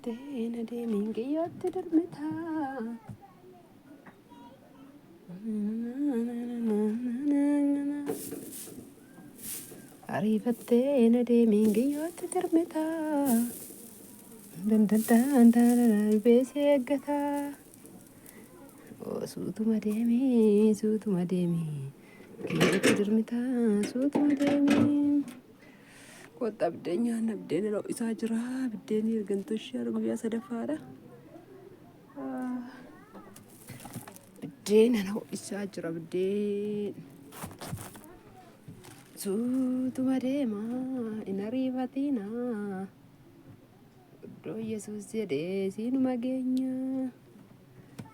ariifattee na deemiin kiyyootti darmitaa. Ariifattee na deemiin kiyyootti darmitaa. Dandantaan beesee eeggataa. Suutuma deemii kiyyootti darmitaa suutuma deemii. Kota biddeen nabdeen isaa jira. Biddeen ergantuu ishee guyyaa sadaffaadha. Biddeen isaa jira biddeen. Suutuma deemaa hin ariifatinaa. Iddoo Yesuus jedhee siinuma geenya.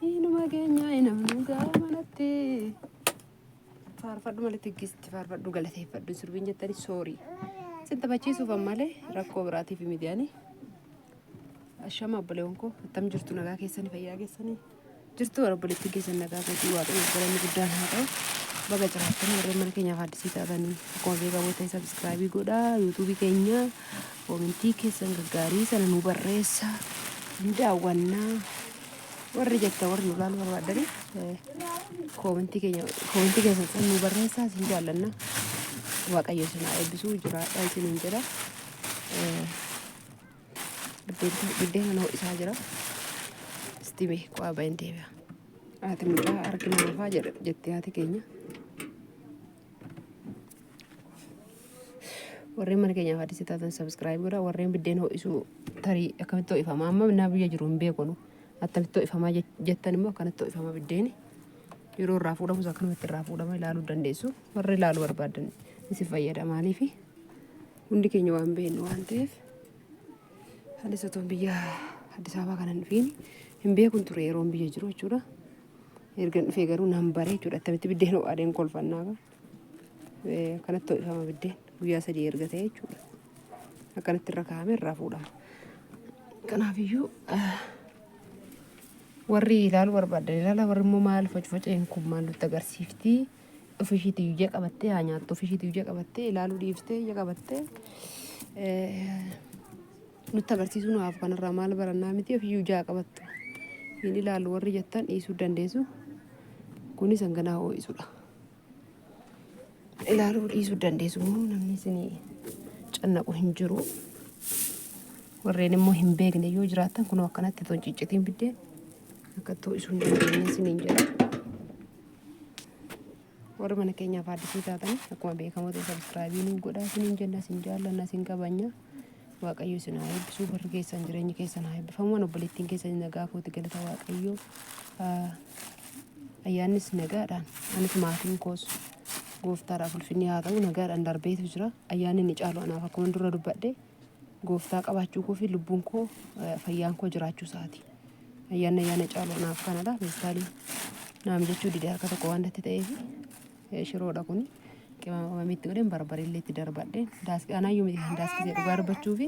Siinuma geenya namnu gaamanatti. Faarfadhu malee tiggisti faarfadhu galateeffadhu sirbiin jettani soorii. Sinta bachiisuuf ammalee rakkoo biraatiif miidiyaanii. Ashama obboleewwan koo attam jirtu nagaa keessanii fayyaa keessanii jirtu obboleetti keessan nagaa gootii waaqayyo galanni guddaan haa ta'u. Baga jiraatanii warreen mana keenyaaf addisii taatanii akkuma beekamoo ta'e sabskraayibii godhaa yuutuubii keenya koomentii keessan gaggaarii sana nu barreessa ni daawwannaa warri jetta warri nu laaluu barbaadanii koomentii keessan sana nu barreessaa isin jaallanna. Waaqayyo isin haa eebbisuu jiraadha isiniin jedha. Biddeen kana ho'isaa jira. Istime qo'aa bahin deebi'a. Haati mucaa argina lafaa jettee haati keenya. Warreen mana keenyaaf addisii taatan sabskraayibii godhaa. Warreen biddeen ho'isuu tarii akkamitti ho'ifama amma naa biyya jiru hin beeknu. Attamitti ho'ifamaa jettan immoo akkanatti ho'ifama biddeeni. Yeroo irraa fuudhamus akkanumatti irraa fuudhama ilaaluu dandeessu. Warri ilaaluu barbaadan isin fayyada maaliifi hundi keenya waan beeknu waan ta'eef halisatoon biyya Addis Ababaa kanan dhufiin hin beekun ture yeroon biyya jiru jechuudha. Ergan dhufee garuu nan baree jechuudha. Attamitti biddeen ho'aadeen kolfannaa akkanatti ho'ifama biddeen guyyaa 3 erga ta'e jechuudha. Akkanatti irra kaa'ame irraa fuudhama. Kanaafiyyuu warri ilaaluu barbaadan ilaala warri immoo maal faca'een kun maal nutti agarsiifti. Ofishiitii ija qabattee haa nyaattu ofishiitii ija qabattee ilaaluu dhiiftee ija qabattee nutti agarsiisuu nuuf kanarraa maal barannaa miti ofiyyuu ija qabattu hin ilaalu warri jettan dhiisuu dandeessu. Kunis hanganaa ho'isuudha. Ilaaluu dhiisuu dandeessu namni isin cannaqu hin jiru. Warreen immoo hin beekne yoo jiraatan kun akkanatti toon ciccitiin biddeen akka ho'isuu hin dandeenye isiniin jedha. Warri mana keenyaaf addisii taatan akkuma beekamoo ta'e sabskraayibii nu godhaa isiniin jenna isin jaallanna isin kabajna. Waaqayyo isin haa eebbisuu barri keessan jireenyi keessan haa eebbifamu. Obboleettiin keessan nagaa kooti galata waaqayyo. Ayyaannis nagaadhaan anis maatiin koos gooftaadhaaf ulfinni haa ta'u nagaadhaan darbeetu jira. Ayyaanni ni caalu anaaf akkuma dura dubbadhe gooftaa qabaachuu koo fi lubbuun koo fayyaan koo jiraachuu isaati. Ayyaana caalu anaaf kanadha. Meestaalii naam jechuu didee harka tokko waan natti ta'eef shiroodha kun qimamamitti godheen barbareellee itti darbadheen anaayyuu miti daaskisee dhugaa darbachuu fi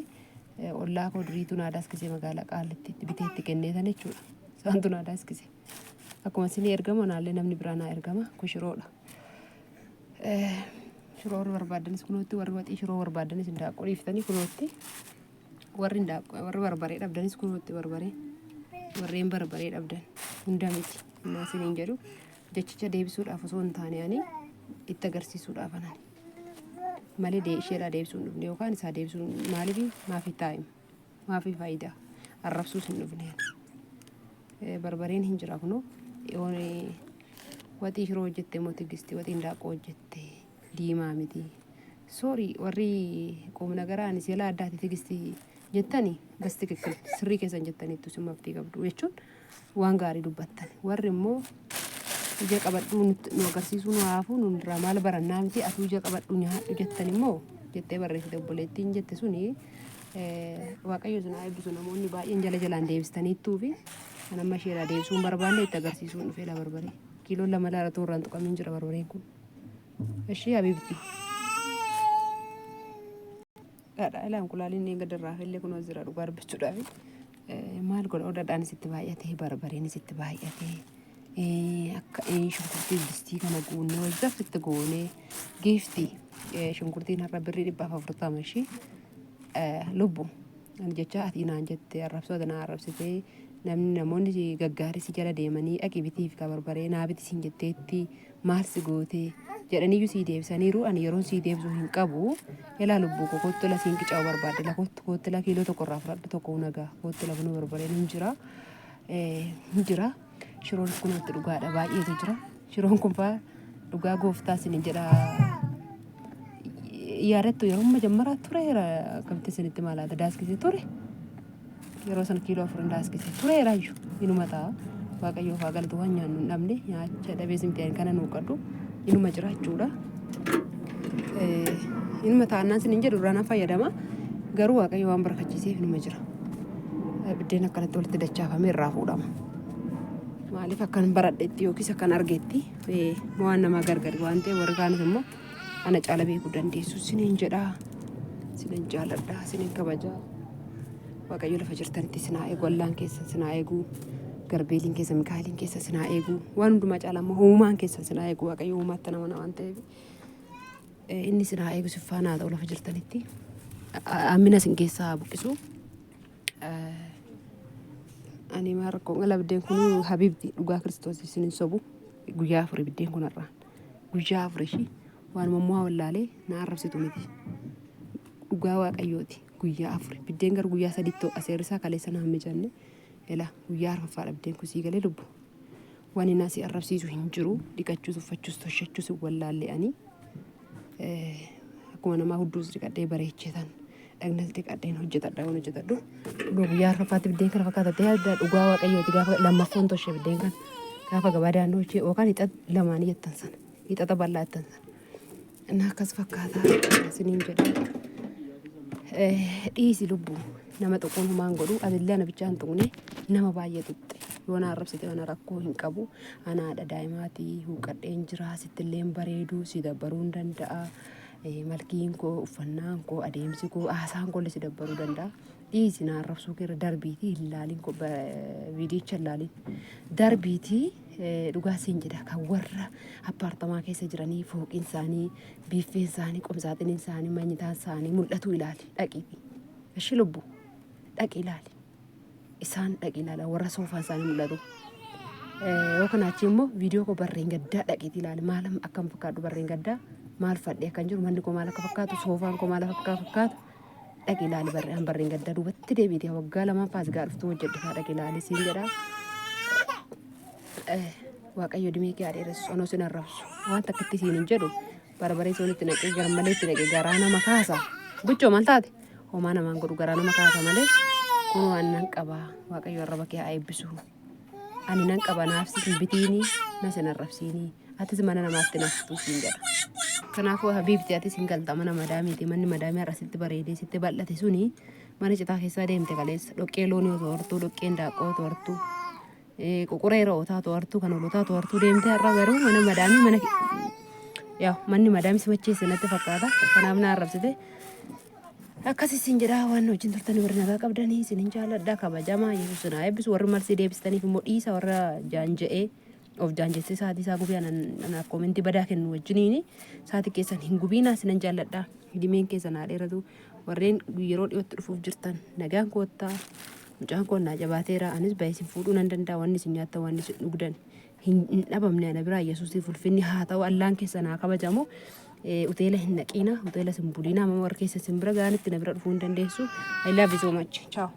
ollaa koo duriitu naa daaskisee magaalaa qaalitti biteetti kenneetan jechuudha. Isaantu naa daaskise akkuma isinii ergama naallee namni biraa naa ergama kun shiroodha. Shiroo warri barbaadanis kunootti warri waxii shiroo barbaadanis hindaaqqoo dhiiftanii kunootti warri barbaree dhabdanis kunootti barbaree warreen barbaree dhabdan hunda miti innaa isiniin jedhu jechicha deebisuudhaaf osoo hin taane ani itti agarsiisuudhaaf anani malee isheedhaa deebisuun dhufne yookaan isaa deebisuun maaliif maafi taa'im maafi faayidaa arrabsuus hin dhufne barbareen hin jira kunoo waxii shiroo hojjette moo tiggisti waxii hindaaqqoo hojjette diimaa miti soorii warri qoomna garaanis yala addaati tiggisti jettanii gasti kikkil sirrii keessan jettaniittu sin maftii qabdu jechuun waan gaarii dubbattan warri immoo ija qabadhuu nu agarsiisuu nu haafuu nu irraa maal barannaa miti atuu ija qabadhuu nyaadhu jettan immoo jettee barreessite obboleettiin jette suni waaqayyo sun haa eebbisu namoonni baay'een jalaan deebistaniittuu fi kan amma isheedhaa deebisuun barbaanne itti agarsiisuun dhufeedha barbaree kiiloon 2 laara toorraan tuqamiin jira barbareen kun. Ishee habiibti. Dhadhaa ilaan kulaaliin eega darraaf illee kun jira dhugaa dubbachuudhaaf maal godha odaadhaanis itti baay'atee barbareenis itti baay'atee akka shunkurtii distii kana guunnee wajjaf itti goonee giiftii shunkurtiin har'a birrii 440 ishee lubbu Ani jecha ati naan jette arrabsoota na arrabsitee namoonni gaggaarii si jala deemanii dhaqi bitiif ka barbaree naa biti siin jetteetti maal si gootee jedhaniyyuu sii deebisaniiru. Ani yeroon sii deebisuu hin qabu. Ilaa lubbuu koo koottila siin qica'u barbaadde la koottila kiiloo tokko irraa fudhadhu tokko nagaa koottila bunu barbaree hin jira. Shiroon kun itti dhugaadha baay'eetu jira. Shiroon kun faa dhugaa gooftaa sin jedha. Yaadattu yeroo majammaraa tureera akkamitti isinitti maalaata daaskisee ture. Yeroo sana kiiloo 4 daaskisee tureera iyyuu inuma ta'a. Waaqayyoo faa galatu waan nyaannu hin dhabne nyaacha dhabee simteen kana nuu qaddu inuma jiraachuudha. Inuma taa'annaan sin hin jedhu duraan fayyadama. Garuu waaqayyo waan barakachiiseef inuma jira. Biddeen akkanatti walitti dachaafamee irraa fuudhama. Maaliif akkan baradhetti yookiis akkan argetti waan nama gargari waan ta'eef warri kaanis immoo ana caala beekuu dandeessu sinin jedhaa sinin jaaladhaa sinin kabajaa. Waaqayyo lafa jirtanitti sinaa eegu wallaan keessa sinaa eegu garbeeliin keessa mikaaliin keessa sinaa eegu waan hundumaa caala immoo uumaan keessa sinaa eegu waaqayyo uumaatti nama waan ta'eef inni sinaa eegu siffaanaa ta'u lafa jirtanitti ammina sin keessaa buqqisu. Ani maarkoo ngala biddeen kun habibti dhugaa Kiristoos sinin sobu guyyaa 4 biddeen kun irraan guyyaa 4 ishii waan mammoo wallaalee na arrabsitu miti. Dhugaa waaqayyooti guyyaa 4 biddeen gar guyyaa 3 aseerisaa kaleessa na hammejanne ela guyyaa 4 biddeen kun sii galee lubbu waan inni asii arrabsiisu hin jiru dhiqachuus uffachuus toshachuus wallaalee ani akkuma namaa hudduus dhiqadhee bareechetan dhagnas dhiqadheen hojjetadhu guyyaa 4 biddeen kana fakkaata ta'e dhugaa waaqayyooti gaafa lammaffaan toshee biddeen kan gaafa gabaa daandoo hojii yookaan hixa lamaanii jettan sana hixa bal'aa jettan sana. Nakas fakkaata sinin jedha dhiisi lubbu nama tokkoon humaan godhu adillee ana bichaan tuqne nama baay'ee tuqxe yoo na arrabsite ana rakkoo hin qabu anaadha daa'imaatii huuqadheen jira sittillee bareedu si dabbaruu hin danda'a malkiin koo uffannaan koo adeemsi koo haasaan koo si dabbaruu danda'a. Dhiisi na arrabsuu keerra darbiitii ilaaliin koo viidiyocha ilaaliin darbiitii dhugaa siin jedha kan warra appaartamaa keessa jiranii fooqiin isaanii biiffeen isaanii qomsaaxiniin isaanii manyitaan isaanii mul'atu ilaali dhaqiifi ashi lubbu dhaqi ilaali isaan dhaqi ilaala warra soofaan isaanii mul'atu. Yoo kanaachi immoo viidiyoo koo barreen gaddaa dhaqiitii ilaali maalam akkam fakkaatu barreen gaddaa maal fadhee akkan jiru manni koo maal akka fakkaatu soofaan koo maal akka fakkaatu dhaqi ilaali barreen gaddaa duubatti deebiitii waggaa lamaafaas gaadhuftuu hojjedhaa dhaqi ilaali siin jedhaa. Waaqayyo dimee kee adeeressu onoo sin arrabsu waan takkatti siin hin jedhu barbaree soonitti naqee garmalee itti naqee garaa nama kaasa guccoo maal taate homaa namaan godhu garaa nama kaasa malee kun waan nan qabaa waaqayyo arraba kee haa eebbisu ani nan qaba naafsi hin bitiini na sin arrabsiini atis mana namaatti naftu siin jedha. Kanaafuu habiibti atis hin galta mana madaamiiti manni madaamii har'asitti bareedee sitti bal'ate suni mana citaa keessaa deemte kaleessa dhoqqee loonii otoo hortuu dhoqqeen daaqqoo otoo hortuu Kukuree rootaa to'artuu kan olotaa to'artuu deemtee har'a garuu mana madaamii mana yaa manni madaamii si macheesse natti fakkaata kanaaf na arrabsite akkasii siin jedhaa waan wajjin turtanii warri nagaa qabdanii siin jaalladhaa kabajamaa Yesuus na eebbisu warri marsii deebistaniif immoo dhiisa warra jaanja'ee of jaanjessee saatii isaa gubee anaaf koomentii badaa kennu wajjiniini saatii keessan hin gubiinaa siin jaalladhaa hidimeen keessan haa dheeratu warreen yeroo dhiyootti dhufuuf jirtan nagaan koottaa. Mucaan koo naa jabaateera anis baay'isin fuudhuu nan danda'a wanni isin nyaattan wanni isin dhugdan hin dhabamne ana biraa Yesuusiif ulfinni haa ta'u allaan keessa naa kabajamu uteela hin naqiina uteela sin buliina amma warra keessa sin bira gaanitti na bira dhufuu hin dandeessu. I love you so much. Ciao.